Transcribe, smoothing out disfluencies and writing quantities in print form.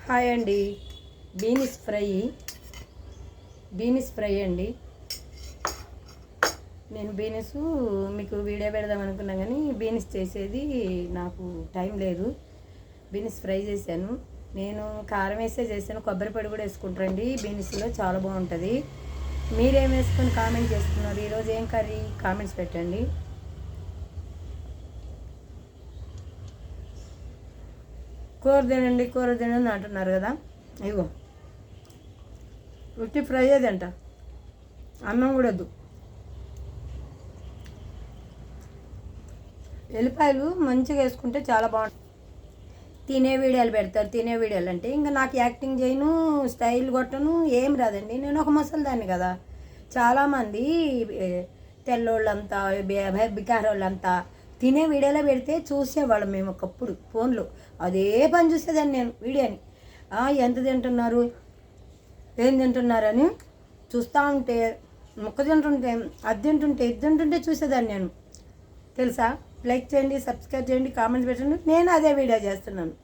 Hi అండి. Beans fry అండి. నేను బీన్స్ మీకు వీడియో పెడదాం అనుకున్నా కానీ బీన్స్ చేసేది నాకు టైం లేదు. బీన్స్ ఫ్రై చేశాను. నేను కారం వేసే చేశాను, కొబ్బరి పొడి కూడా వేసుకుంటారండి బీన్స్లో, చాలా బాగుంటుంది. మీరేం వేసుకొని కామెంట్ చేస్తున్నారు? ఈరోజు ఏం కర్రీ కామెంట్స్ పెట్టండి. కూర తినండి అంటున్నారు కదా. ఇగో ఉట్టి ఫ్రై అదంట, అన్నం కూడా వద్దు. ఎల్లిపాయలు మంచిగా వేసుకుంటే చాలా బాగుంటుంది. తినే వీడియోలు పెడతారు. తినే వీడియోలు అంటే ఇంకా నాకు యాక్టింగ్ చేయను, స్టైల్ కొట్టను, ఏం రాదండి. నేను ఒక ముసలిదాన్ని కదా. చాలామంది తెల్లోళ్ళంతా బికారోళ్ళంతా తినే వీడియోలో పెడితే చూసేవాళ్ళం మేము ఒకప్పుడు ఫోన్లో. అదే పని చూసేదాన్ని నేను వీడియోని. ఎంత తింటున్నారు, ఏం తింటున్నారని చూస్తూ ఉంటే, ముక్క తింటుంటే, అది తింటుంటే, ఇది తింటుంటే చూసేదాన్ని నేను. తెలుసా? లైక్ చేయండి, సబ్స్క్రైబ్ చేయండి, కామెంట్స్ పెట్టండి. నేను అదే వీడియో చేస్తున్నాను.